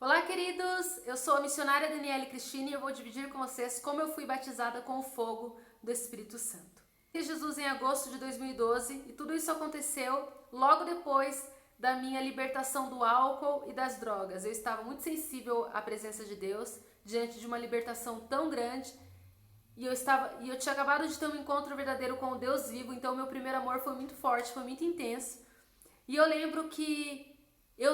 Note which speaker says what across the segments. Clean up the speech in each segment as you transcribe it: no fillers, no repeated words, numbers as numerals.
Speaker 1: Olá, queridos! Eu sou a missionária Daniele Cristine e eu vou dividir com vocês como eu fui batizada com o fogo do Espírito Santo. Fiz Jesus em agosto de 2012 e tudo isso aconteceu logo depois da minha libertação do álcool e das drogas. Eu estava muito sensível à presença de Deus diante de uma libertação tão grande e eu tinha acabado de ter um encontro verdadeiro com o Deus vivo, então meu primeiro amor foi muito forte, foi muito intenso. E eu lembro que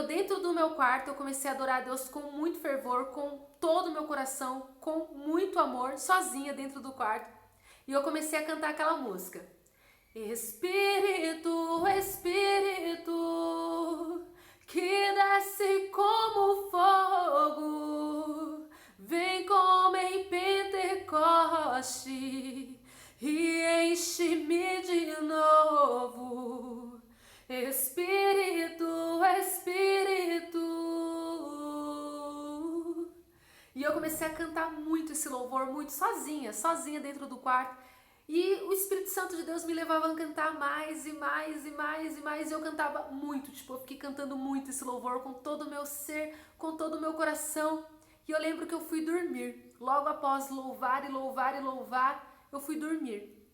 Speaker 1: dentro do meu quarto, eu comecei a adorar a Deus com muito fervor, com todo o meu coração, com muito amor, sozinha dentro do quarto. E eu comecei a cantar aquela música. Espírito, Espírito, que desce como fogo, vem como em Pentecoste e enche-me de novo. Espírito, Espírito. E eu comecei a cantar muito esse louvor, muito sozinha dentro do quarto. E o Espírito Santo de Deus me levava a cantar mais e mais e mais e mais. E eu cantava muito, eu fiquei cantando muito esse louvor com todo o meu ser, com todo o meu coração. E eu lembro que eu fui dormir. Logo após louvar e louvar e louvar, eu fui dormir.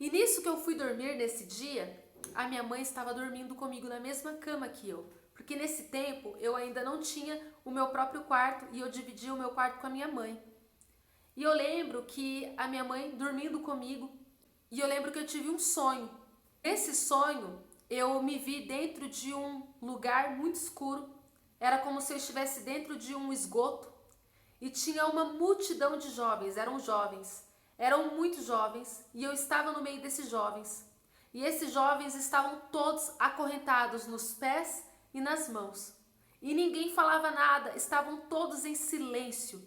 Speaker 1: E nisso que eu fui dormir nesse dia, a minha mãe estava dormindo comigo na mesma cama que eu. Porque nesse tempo eu ainda não tinha o meu próprio quarto e eu dividia o meu quarto com a minha mãe. E eu lembro que a minha mãe dormindo comigo, e eu lembro que eu tive um sonho. Nesse sonho, eu me vi dentro de um lugar muito escuro. Era como se eu estivesse dentro de um esgoto e tinha uma multidão de jovens, eram muitos jovens, e eu estava no meio desses jovens. E esses jovens estavam todos acorrentados nos pés e nas mãos. E ninguém falava nada, estavam todos em silêncio.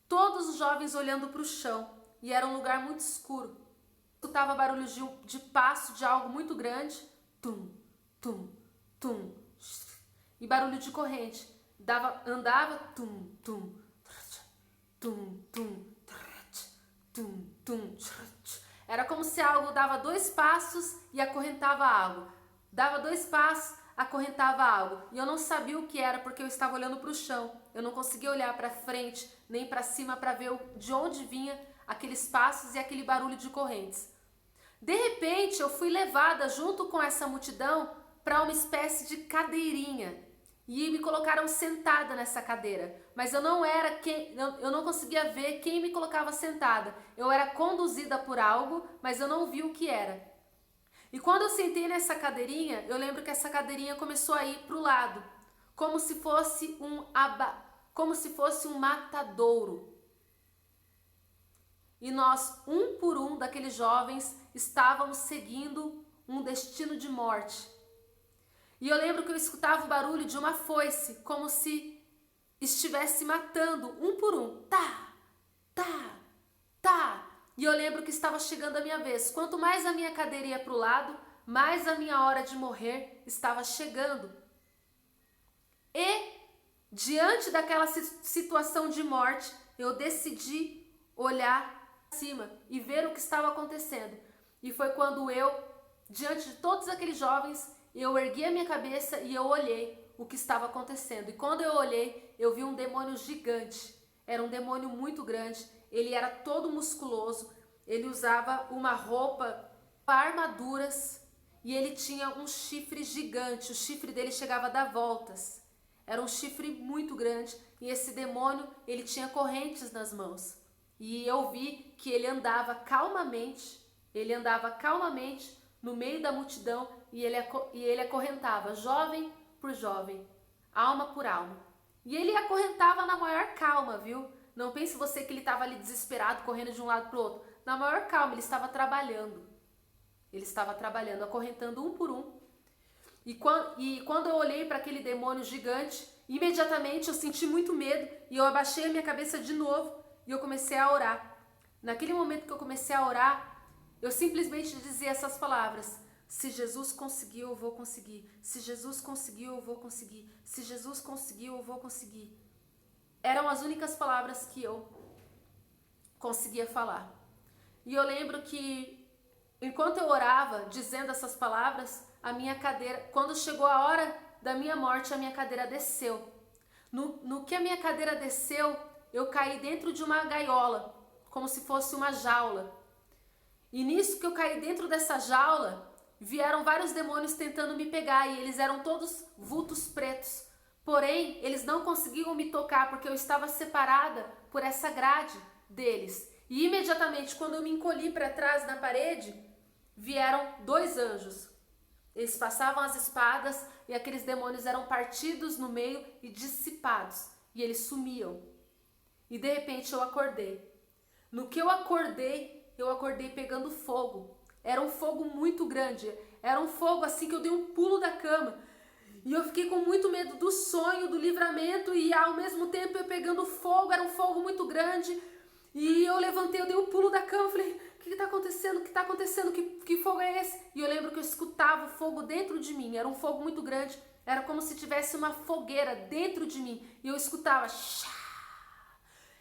Speaker 1: Todos os jovens olhando para o chão, e era um lugar muito escuro. Eu escutava barulho de passo de algo muito grande, tum, tum, tum, e barulho de corrente. Andava, tum, tum, tum, tum, tum, tum. Era como se algo dava 2 passos e acorrentava algo. Dava 2 passos, acorrentava algo. E eu não sabia o que era porque eu estava olhando para o chão. Eu não conseguia olhar para frente nem para cima para ver de onde vinha aqueles passos e aquele barulho de correntes. De repente, eu fui levada junto com essa multidão para uma espécie de cadeirinha. E me colocaram sentada nessa cadeira, mas eu não conseguia ver quem me colocava sentada. Eu era conduzida por algo, mas eu não vi o que era. E quando eu sentei nessa cadeirinha, eu lembro que essa cadeirinha começou a ir para o lado, como se fosse um matadouro. E nós, um por um daqueles jovens, estávamos seguindo um destino de morte. E eu lembro que eu escutava o barulho de uma foice, como se estivesse matando um por um. Tá, tá, tá. E eu lembro que estava chegando a minha vez. Quanto mais a minha cadeira ia para o lado, mais a minha hora de morrer estava chegando. E, diante daquela situação de morte, eu decidi olhar para cima e ver o que estava acontecendo. E foi quando diante de todos aqueles jovens, eu ergui a minha cabeça e eu olhei o que estava acontecendo. E quando eu olhei, eu vi um demônio gigante. Era um demônio muito grande. Ele era todo musculoso. Ele usava uma roupa, armaduras, e ele tinha um chifre gigante. O chifre dele chegava a dar voltas. Era um chifre muito grande. E esse demônio, ele tinha correntes nas mãos. E eu vi que ele andava calmamente. No meio da multidão e ele acorrentava jovem por jovem, alma por alma. E ele acorrentava na maior calma, viu? Não pense você que ele estava ali desesperado, correndo de um lado para o outro. Na maior calma, ele estava trabalhando. Acorrentando um por um. E quando eu olhei para aquele demônio gigante, imediatamente eu senti muito medo e eu abaixei a minha cabeça de novo e eu comecei a orar. Naquele momento que eu comecei a orar, eu simplesmente dizia essas palavras: se Jesus conseguiu, eu vou conseguir. Se Jesus conseguiu, eu vou conseguir. Se Jesus conseguiu, eu vou conseguir. Eram as únicas palavras que eu conseguia falar. E eu lembro que, enquanto eu orava, dizendo essas palavras, a minha cadeira, quando chegou a hora da minha morte, a minha cadeira desceu. No que a minha cadeira desceu, eu caí dentro de uma gaiola, como se fosse uma jaula. E nisso que eu caí dentro dessa jaula, vieram vários demônios tentando me pegar e eles eram todos vultos pretos. Porém, eles não conseguiam me tocar porque eu estava separada por essa grade deles. E imediatamente, quando eu me encolhi para trás na parede, vieram 2 anjos. Eles passavam as espadas e aqueles demônios eram partidos no meio e dissipados. E eles sumiam. E de repente eu acordei. No que eu acordei pegando fogo. Era um fogo muito grande. Era um fogo assim que eu dei um pulo da cama. E eu fiquei com muito medo do sonho, do livramento, e ao mesmo tempo eu pegando fogo, era um fogo muito grande. E eu levantei, eu dei um pulo da cama, falei, o que está acontecendo? O que está acontecendo? Que fogo é esse? E eu lembro que eu escutava o fogo dentro de mim, era um fogo muito grande, era como se tivesse uma fogueira dentro de mim. E eu escutava, chá!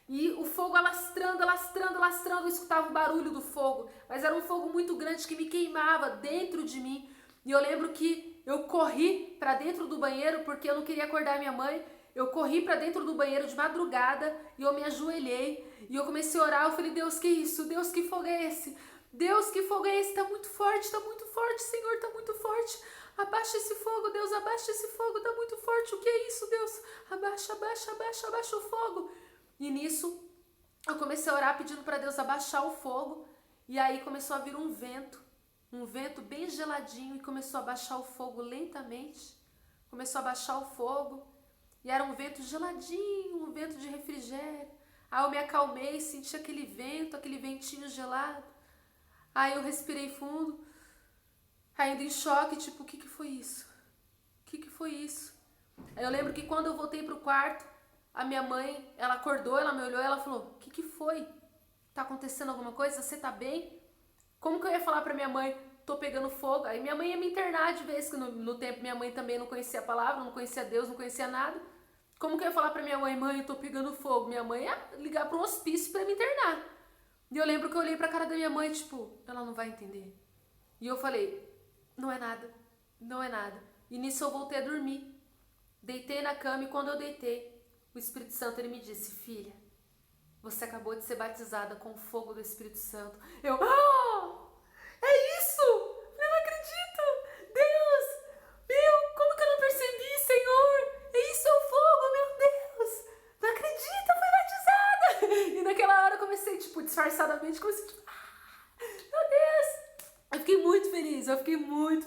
Speaker 1: E o fogo alastrando, alastrando, alastrando, eu escutava o barulho do fogo. Mas era um fogo muito grande que me queimava dentro de mim. E eu lembro que eu corri para dentro do banheiro porque eu não queria acordar minha mãe. Eu corri para dentro do banheiro de madrugada e eu me ajoelhei. E eu comecei a orar, eu falei, Deus, que isso? Deus, que fogo é esse? Deus, que fogo é esse? Tá muito forte, Senhor, tá muito forte. Abaixa esse fogo, Deus, abaixa esse fogo, tá muito forte. O que é isso, Deus? Abaixa, abaixa, abaixa, abaixa o fogo. E nisso, eu comecei a orar pedindo para Deus abaixar o fogo. E aí começou a vir um vento bem geladinho, e começou a baixar o fogo lentamente. Começou a baixar o fogo. E era um vento geladinho, um vento de refrigério. Aí eu me acalmei, senti aquele vento, aquele ventinho gelado. Aí eu respirei fundo, ainda em choque, tipo, o que foi isso? O que foi isso? Aí eu lembro que quando eu voltei pro quarto, a minha mãe, ela acordou, ela me olhou e ela falou, o que foi? Tá acontecendo alguma coisa? Você tá bem? Como que eu ia falar pra minha mãe, tô pegando fogo? Aí minha mãe ia me internar de vez, que no tempo minha mãe também não conhecia a palavra, não conhecia Deus, não conhecia nada. Como que eu ia falar pra minha mãe, eu tô pegando fogo? Minha mãe ia ligar para um hospício pra me internar. E eu lembro que eu olhei pra cara da minha mãe, tipo, ela não vai entender. E eu falei, não é nada, não é nada. E nisso eu voltei a dormir. Deitei na cama e quando eu deitei, o Espírito Santo, ele me disse, filha, você acabou de ser batizada com o fogo do Espírito Santo. Eu, é isso? Eu não acredito. Deus, como que eu não percebi, Senhor? Isso é o fogo, meu Deus. Não acredito, eu fui batizada. E naquela hora eu comecei, tipo, disfarçadamente, meu Deus. Eu fiquei muito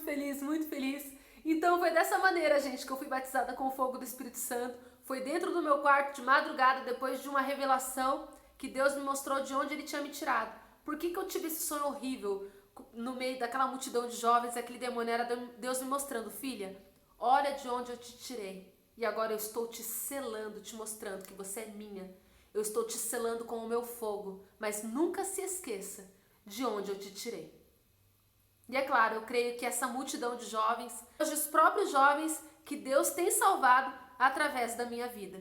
Speaker 1: feliz, muito feliz. Então foi dessa maneira, gente, que eu fui batizada com o fogo do Espírito Santo. Foi dentro do meu quarto de madrugada, depois de uma revelação que Deus me mostrou de onde Ele tinha me tirado. Por que eu tive esse sonho horrível no meio daquela multidão de jovens? Aquele demônio era Deus me mostrando, filha, olha de onde eu te tirei. E agora eu estou te selando, te mostrando que você é minha. Eu estou te selando com o meu fogo. Mas nunca se esqueça de onde eu te tirei. E é claro, eu creio que essa multidão de jovens, os próprios jovens que Deus tem salvado através da minha vida,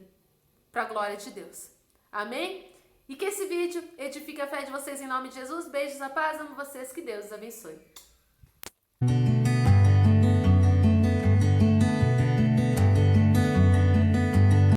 Speaker 1: para a glória de Deus. Amém? E que esse vídeo edifique a fé de vocês em nome de Jesus. Beijos, a paz, amo vocês, que Deus os abençoe.